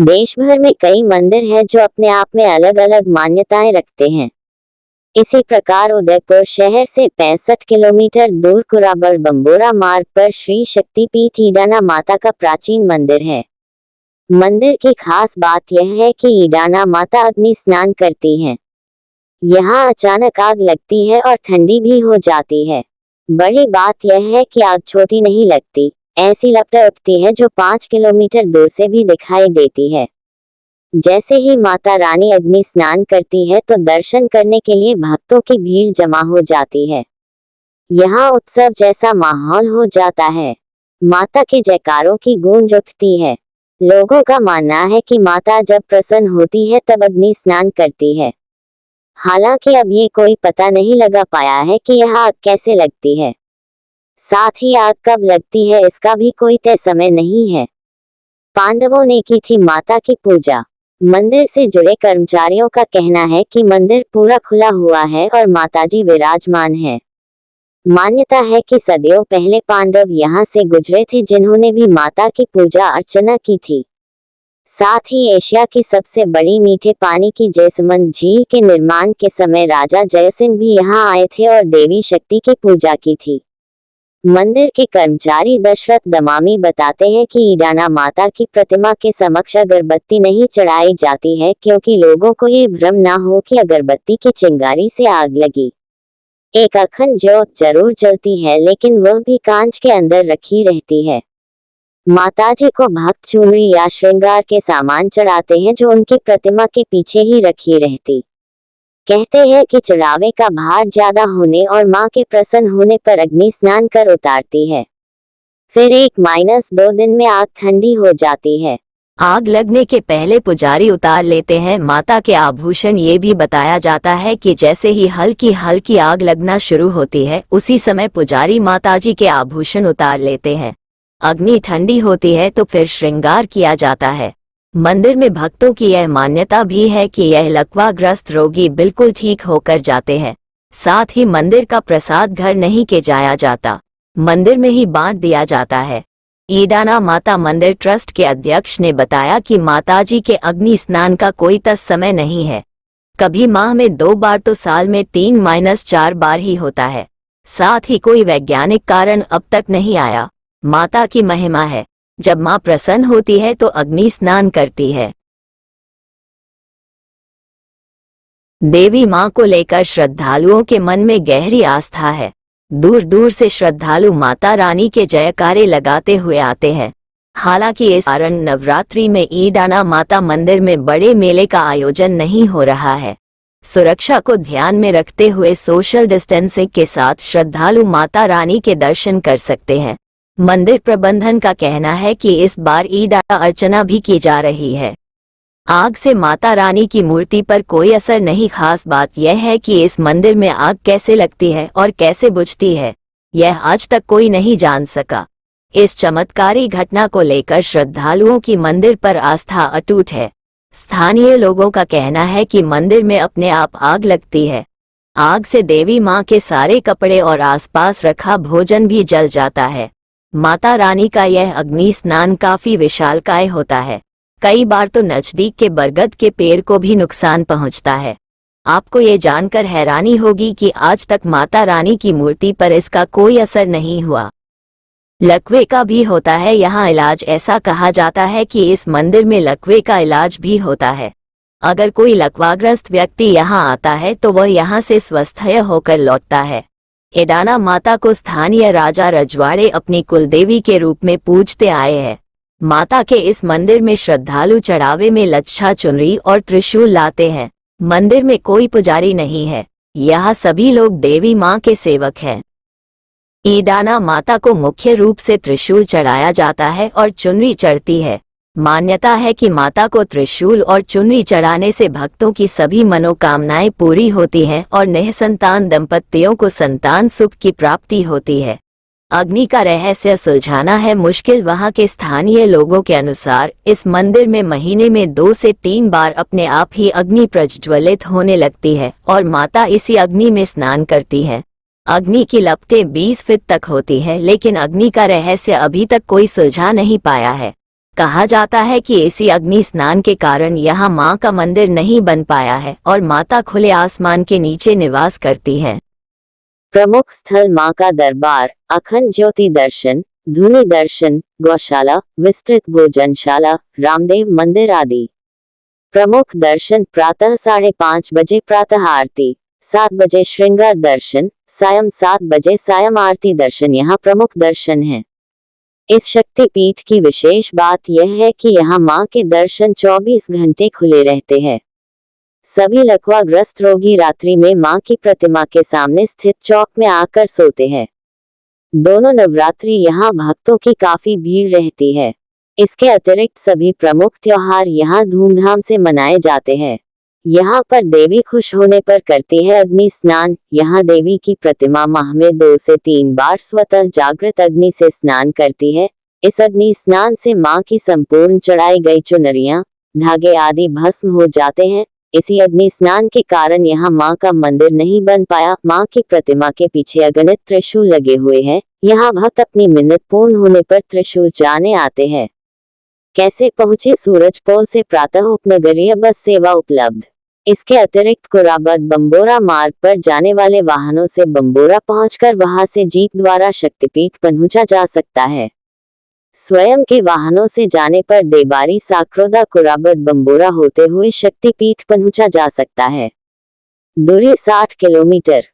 देश भर में कई मंदिर हैं जो अपने आप में अलग अलग मान्यताएं रखते हैं। इसी प्रकार उदयपुर शहर से 65 किलोमीटर दूर कुराबड़ बम्बोरा मार्ग पर श्री शक्तिपीठ ईडाना माता का प्राचीन मंदिर है। मंदिर की खास बात यह है कि ईडाना माता अग्नि स्नान करती हैं। यहाँ अचानक आग लगती है और ठंडी भी हो जाती है। बड़ी बात यह है कि आग छोटी नहीं लगती, ऐसी लपटें उठती है जो 5 किलोमीटर दूर से भी दिखाई देती है। जैसे ही माता रानी अग्नि स्नान करती है तो दर्शन करने के लिए भक्तों की भीड़ जमा हो जाती है। यहाँ उत्सव जैसा माहौल हो जाता है। माता के जयकारों की गूंज उठती है। लोगों का मानना है कि माता जब प्रसन्न होती है तब अग्नि स्नान करती है। हालांकि अब ये कोई पता नहीं लगा पाया है कि यह आग कैसे लगती है। साथ ही आग कब लगती है इसका भी कोई तय समय नहीं है। पांडवों ने की थी माता की पूजा। मंदिर से जुड़े कर्मचारियों का कहना है कि मंदिर पूरा खुला हुआ है और माताजी विराजमान है। मान्यता है कि सदियों पहले पांडव यहाँ से गुजरे थे जिन्होंने भी माता की पूजा अर्चना की थी। साथ ही एशिया की सबसे बड़ी मीठे पानी की जयसमंद झील के निर्माण के समय राजा जयसिंह भी यहाँ आए थे और देवी शक्ति की पूजा की थी। मंदिर के कर्मचारी दशरथ दमामी बताते हैं कि ईडाना माता की प्रतिमा के समक्ष अगरबत्ती नहीं चढ़ाई जाती है क्योंकि लोगों को ये भ्रम ना हो कि अगरबत्ती की चिंगारी से आग लगी। एक अखंड ज्योत जरूर जलती है लेकिन वह भी कांच के अंदर रखी रहती है। माताजी को भक्त चुनरी या श्रृंगार के सामान चढ़ाते हैं जो उनकी प्रतिमा के पीछे ही रखी रहती। कहते हैं कि चढ़ावे का भार ज्यादा होने और मां के प्रसन्न होने पर अग्नि स्नान कर उतारती है। फिर 1-2 दिन में आग ठंडी हो जाती है। आग लगने के पहले पुजारी उतार लेते हैं माता के आभूषण। ये भी बताया जाता है कि जैसे ही हल्की हल्की आग लगना शुरू होती है उसी समय पुजारी माताजी के आभूषण उतार लेते हैं। अग्नि ठंडी होती है तो फिर श्रृंगार किया जाता है। मंदिर में भक्तों की यह मान्यता भी है कि यह लकवाग्रस्त रोगी बिल्कुल ठीक होकर जाते हैं। साथ ही मंदिर का प्रसाद घर नहीं के जाया जाता, मंदिर में ही बांट दिया जाता है। ईडाना माता मंदिर ट्रस्ट के अध्यक्ष ने बताया कि माताजी के अग्नि स्नान का कोई तय समय नहीं है। कभी माह में 2 बार तो साल में 3-4 बार ही होता है। साथ ही कोई वैज्ञानिक कारण अब तक नहीं आया। माता की महिमा है, जब मां प्रसन्न होती है तो अग्नि स्नान करती है। देवी मां को लेकर श्रद्धालुओं के मन में गहरी आस्था है। दूर दूर से श्रद्धालु माता रानी के जयकारे लगाते हुए आते हैं। हालांकि इस कारण नवरात्रि में ईडाना माता मंदिर में बड़े मेले का आयोजन नहीं हो रहा है। सुरक्षा को ध्यान में रखते हुए सोशल डिस्टेंसिंग के साथ श्रद्धालु माता रानी के दर्शन कर सकते हैं। मंदिर प्रबंधन का कहना है कि इस बार ईडाना अर्चना भी की जा रही है। आग से माता रानी की मूर्ति पर कोई असर नहीं। खास बात यह है कि इस मंदिर में आग कैसे लगती है और कैसे बुझती है, यह आज तक कोई नहीं जान सका। इस चमत्कारी घटना को लेकर श्रद्धालुओं की मंदिर पर आस्था अटूट है। स्थानीय लोगों का कहना है कि मंदिर में अपने आप आग लगती है। आग से देवी मां के सारे कपड़े और आसपास रखा भोजन भी जल जाता है। माता रानी का यह अग्नि स्नान काफी विशालकाय होता है। कई बार तो नजदीक के बरगद के पेड़ को भी नुकसान पहुंचता है। आपको ये जानकर हैरानी होगी कि आज तक माता रानी की मूर्ति पर इसका कोई असर नहीं हुआ। लकवे का भी होता है यहाँ इलाज। ऐसा कहा जाता है कि इस मंदिर में लकवे का इलाज भी होता है। अगर कोई लकवाग्रस्त व्यक्ति यहाँ आता है तो वह यहाँ से स्वस्थ होकर लौटता है। ईडाना माता को स्थानीय राजा रजवाड़े अपनी कुलदेवी के रूप में पूजते आए हैं। माता के इस मंदिर में श्रद्धालु चढ़ावे में लच्छा चुनरी और त्रिशूल लाते हैं। मंदिर में कोई पुजारी नहीं है, यहाँ सभी लोग देवी मां के सेवक हैं। ईडाना माता को मुख्य रूप से त्रिशूल चढ़ाया जाता है और चुनरी चढ़ती है। मान्यता है कि माता को त्रिशूल और चुनरी चढ़ाने से भक्तों की सभी मनोकामनाएं पूरी होती हैं और निःसंतान दंपतियों को संतान सुख की प्राप्ति होती है। अग्नि का रहस्य सुलझाना है मुश्किल। वहां के स्थानीय लोगों के अनुसार इस मंदिर में महीने में 2 से 3 बार अपने आप ही अग्नि प्रज्वलित होने लगती है और माता इसी अग्नि में स्नान करती है। अग्नि की लपटें 20 फीट तक होती है, लेकिन अग्नि का रहस्य अभी तक कोई सुलझा नहीं पाया है। कहा जाता है कि इसी अग्नि स्नान के कारण यहाँ मां का मंदिर नहीं बन पाया है और माता खुले आसमान के नीचे निवास करती है। प्रमुख स्थल मां का दरबार, अखंड ज्योति दर्शन, धुनी दर्शन, गौशाला, विस्तृत भोजनशाला, रामदेव मंदिर आदि। प्रमुख दर्शन प्रातः 5:30 बजे प्रातः आरती, 7 बजे श्रृंगार दर्शन, सायं 7 बजे सायं आरती दर्शन यहाँ प्रमुख दर्शन है। इस शक्तिपीठ की विशेष बात यह है कि यहाँ मां के दर्शन 24 घंटे खुले रहते हैं। सभी लकवाग्रस्त रोगी रात्रि में मां की प्रतिमा के सामने स्थित चौक में आकर सोते हैं। दोनों नवरात्रि यहाँ भक्तों की काफी भीड़ रहती है। इसके अतिरिक्त सभी प्रमुख त्योहार यहाँ धूमधाम से मनाए जाते हैं। यहाँ पर देवी खुश होने पर करती है अग्नि स्नान। यहाँ देवी की प्रतिमा माह में 2 से 3 बार स्वतः जागृत अग्नि से स्नान करती है। इस अग्नि स्नान से मां की संपूर्ण चढ़ाई गई चुनरियां, धागे आदि भस्म हो जाते हैं। इसी अग्नि स्नान के कारण यहाँ मां का मंदिर नहीं बन पाया। मां की प्रतिमा के पीछे अगणित त्रिशूल लगे हुए हैं। यहाँ भक्त अपनी मिन्नत पूर्ण होने पर त्रिशूल चाहने आते हैं। कैसे पहुँचे? सूरजपोल से प्रातः उपनगरीय बस सेवा उपलब्ध। इसके अतिरिक्त कुराबड़ बम्बोरा मार्ग पर जाने वाले वाहनों से बम्बोरा पहुंचकर वहां से जीप द्वारा शक्तिपीठ पहुंचा जा सकता है। स्वयं के वाहनों से जाने पर देबारी साकरोदा कुराबड़ बम्बोरा होते हुए शक्तिपीठ पहुंचा जा सकता है। दूरी 60 किलोमीटर।